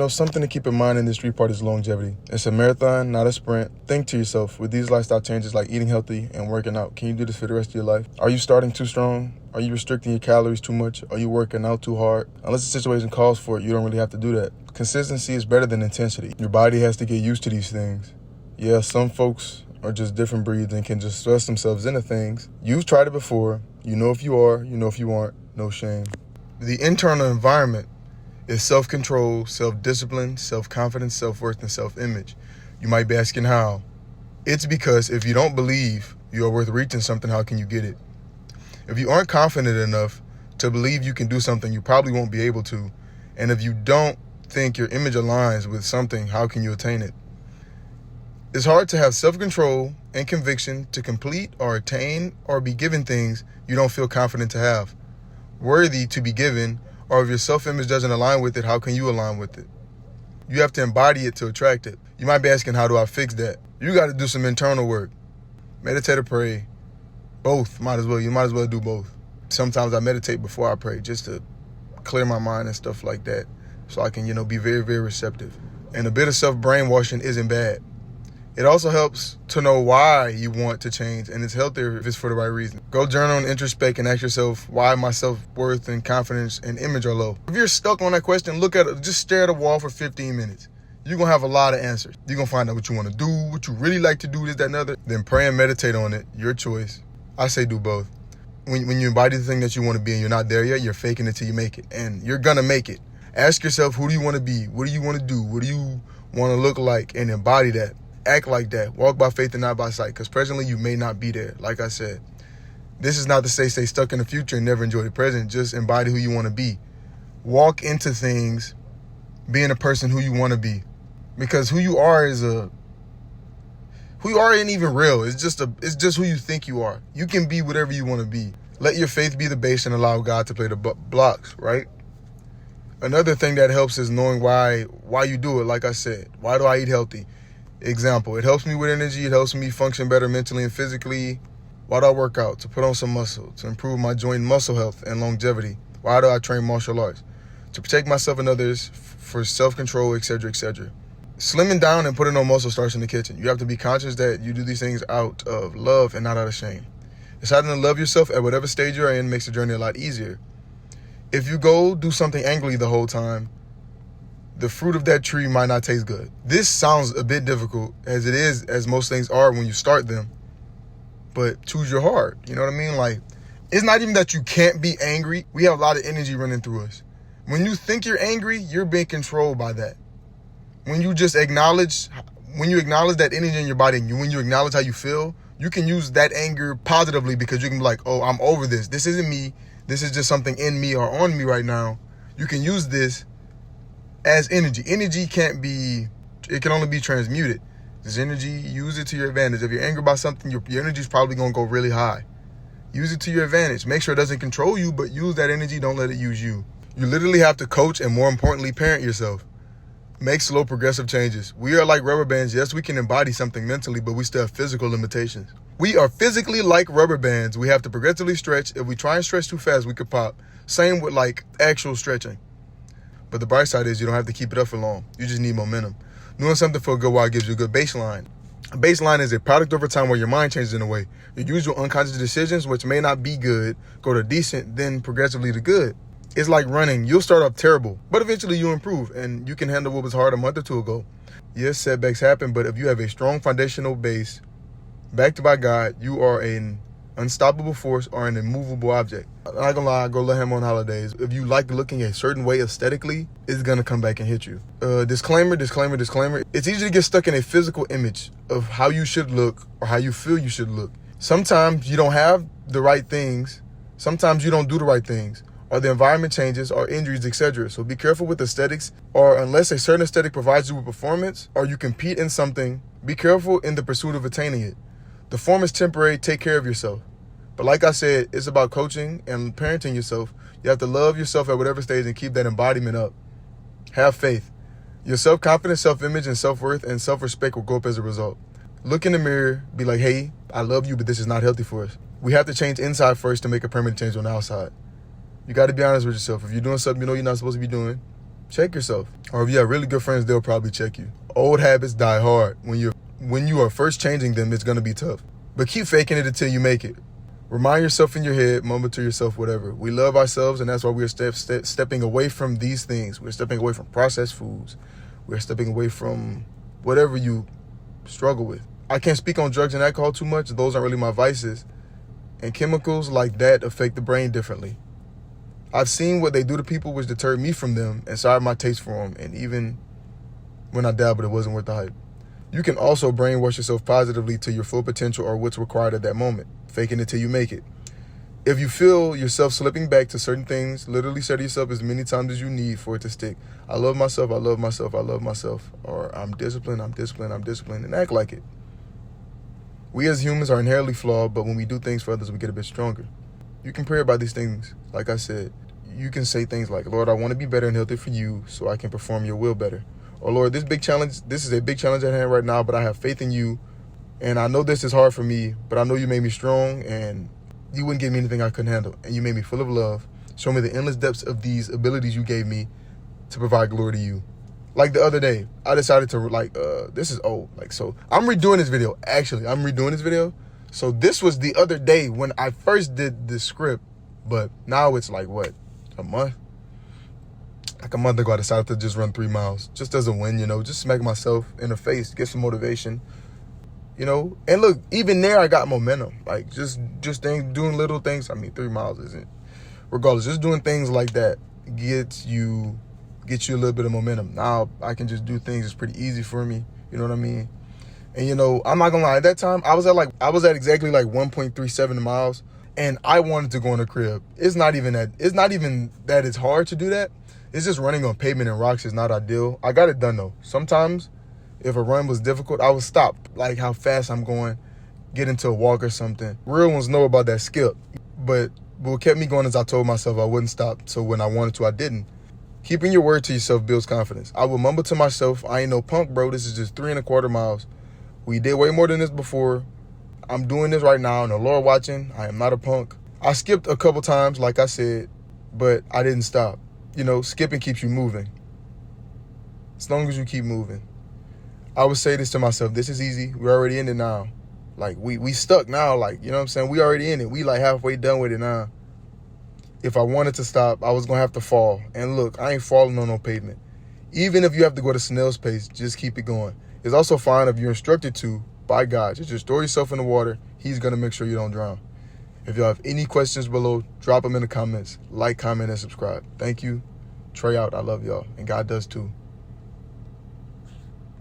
Something to keep in mind in this three-part is longevity. It's a marathon, not a sprint. Think to yourself, with these lifestyle changes like eating healthy and working out, can you do this for the rest of your life? Are you starting too strong? Are you restricting your calories too much? Are you working out too hard? Unless the situation calls for it, you don't really have to do that. Consistency is better than intensity. Your body has to get used to these things. Yeah, some folks are just different breeds and can just thrust themselves into things. You've tried it before. You know if you are, you know if you aren't. No shame. The internal environment is self-control, self-discipline, self-confidence, self-worth, and self-image. You might be asking how. It's because if you don't believe you are worth reaching something, how can you get it? If you aren't confident enough to believe you can do something, you probably won't be able to. And if you don't think your image aligns with something, how can you attain it? It's hard to have self-control and conviction to complete or attain or be given things you don't feel confident to have, worthy to be given, or if your self-image doesn't align with it, how can you align with it? You have to embody it to attract it. You might be asking, how do I fix that? You got to do some internal work. Meditate or pray. Both, might as well. You might as well do both. Sometimes I meditate before I pray just to clear my mind and stuff like that so I can, be very, very receptive. And a bit of self-brainwashing isn't bad. It also helps to know why you want to change, and it's healthier if it's for the right reason. Go journal and introspect and ask yourself why my self-worth and confidence and image are low. If you're stuck on that question, look at it, just stare at a wall for 15 minutes. You're going to have a lot of answers. You're going to find out what you want to do, what you really like to do, this, that, and other. Then pray and meditate on it, your choice. I say do both. When you embody the thing that you want to be and you're not there yet, you're faking it till you make it. And you're going to make it. Ask yourself, who do you want to be? What do you want to do? What do you want to look like? And embody that. Act like that. Walk by faith and not by sight. Because presently you may not be there. Like I said, this is not to say stay stuck in the future and never enjoy the present. Just embody who you want to be. Walk into things being a person who you want to be. Because who you are isn't even real. It's just who you think you are. You can be whatever you want to be. Let your faith be the base and allow God to play the blocks, right? Another thing that helps is knowing why you do it. Like I said, why do I eat healthy? Example, it helps me with energy. It helps me function better mentally and physically. Why do I work out? To put on some muscle, to improve my joint muscle health and longevity. Why do I train martial arts? To protect myself and others, for self-control, etc., etc. Slimming down and putting on muscle starts in the kitchen. You have to be conscious that you do these things out of love and not out of shame. Deciding to love yourself at whatever stage you're in makes the journey a lot easier. If you go do something angrily the whole time, the fruit of that tree might not taste good. This sounds a bit difficult, as it is, as most things are when you start them. But choose your heart. You know what I mean? Like, it's not even that you can't be angry. We have a lot of energy running through us. When you think you're angry, you're being controlled by that. When you acknowledge that energy in your body, and when you acknowledge how you feel, you can use that anger positively, because you can be like, oh, I'm over this. This isn't me. This is just something in me or on me right now. You can use this as energy. Energy can only be transmuted. This energy, use it to your advantage. If you're angry about something, your energy is probably going to go really high. Use it to your advantage. Make sure it doesn't control you, but use that energy. Don't let it use you. You literally have to coach and, more importantly, parent yourself. Make slow, progressive changes. We are like rubber bands. Yes, we can embody something mentally, but we still have physical limitations. We are physically like rubber bands. We have to progressively stretch. If we try and stretch too fast, we could pop. Same with actual stretching. But the bright side is you don't have to keep it up for long. You just need momentum. Doing something for a good while gives you a good baseline. A baseline is a product over time where your mind changes in a way. Your usual unconscious decisions, which may not be good, go to decent, then progressively to good. It's like running. You'll start off terrible, but eventually you'll improve, and you can handle what was hard a month or two ago. Yes, setbacks happen, but if you have a strong foundational base backed by God, you are an unstoppable force or an immovable object. I'm not gonna lie, I go let him on holidays. If you like looking a certain way aesthetically, it's gonna come back and hit you. Disclaimer. It's easy to get stuck in a physical image of how you should look or how you feel you should look. Sometimes you don't have the right things. Sometimes you don't do the right things, or the environment changes, or injuries, etc. So be careful with aesthetics, or unless a certain aesthetic provides you with performance, or you compete in something, be careful in the pursuit of attaining it. The form is temporary. Take care of yourself. But like I said, it's about coaching and parenting yourself. You have to love yourself at whatever stage and keep that embodiment up. Have faith. Your self-confidence, self-image, and self-worth and self-respect will go up as a result. Look in the mirror, be like, hey, I love you, but this is not healthy for us. We have to change inside first to make a permanent change on the outside. You got to be honest with yourself. If you're doing something you know you're not supposed to be doing, Check yourself. Or if you have really good friends, they'll probably check you. Old habits die hard. When you are first changing them, it's going to be tough. But keep faking it until you make it. Remind yourself in your head, mumble to yourself, whatever. We love ourselves, and that's why we're stepping away from these things. We're stepping away from processed foods. We're stepping away from whatever you struggle with. I can't speak on drugs and alcohol too much. Those aren't really my vices. And chemicals like that affect the brain differently. I've seen what they do to people, which deterred me from them, and so I have my taste for them. And even when I dabbled, it wasn't worth the hype. You can also brainwash yourself positively to your full potential or what's required at that moment, faking it till you make it. If you feel yourself slipping back to certain things, literally say to yourself as many times as you need for it to stick. I love myself, I love myself, I love myself. Or I'm disciplined, I'm disciplined, I'm disciplined, and act like it. We as humans are inherently flawed, but when we do things for others, we get a bit stronger. You can pray about these things. Like I said, you can say things like, Lord, I want to be better and healthy for you so I can perform your will better. Or Lord, this is a big challenge at hand right now, but I have faith in you. And I know this is hard for me, but I know you made me strong and you wouldn't give me anything I couldn't handle. And you made me full of love. Show me the endless depths of these abilities you gave me to provide glory to you. Like the other day, I decided to this is old. So I'm redoing this video. Actually, I'm redoing this video. So this was the other day when I first did the script, but now it's like what? A month? Like a month ago, I decided to just run 3 miles. Just as a win, just smack myself in the face, get some motivation. And look, even there, I got momentum. Like, just doing little things. I mean, 3 miles isn't. Regardless, just doing things like that gets you a little bit of momentum. Now, I can just do things. It's pretty easy for me. You know what I mean? And, I'm not going to lie. At that time, I was at exactly 1.37 miles. And I wanted to go in the crib. It's not even that it's hard to do that. It's just running on pavement and rocks is not ideal. I got it done, though. Sometimes, if a run was difficult, I would stop, like how fast I'm going, get into a walk or something. Real ones know about that skip. But what kept me going is I told myself I wouldn't stop. So when I wanted to, I didn't. Keeping your word to yourself builds confidence. I would mumble to myself, I ain't no punk, bro. This is just 3.25 miles. We did way more than this before. I'm doing this right now, and the Lord watching. I am not a punk. I skipped a couple times, like I said, but I didn't stop. Skipping keeps you moving. As long as you keep moving. I would say this to myself, this is easy. We're already in it now. Like, we stuck now, you know what I'm saying? We already in it. We halfway done with it now. If I wanted to stop, I was going to have to fall. And look, I ain't falling on no pavement. Even if you have to go to snail's pace, just keep it going. It's also fine if you're instructed to by God. Just throw yourself in the water. He's going to make sure you don't drown. If y'all have any questions below, drop them in the comments. Like, comment, and subscribe. Thank you. Trey out. I love y'all. And God does too.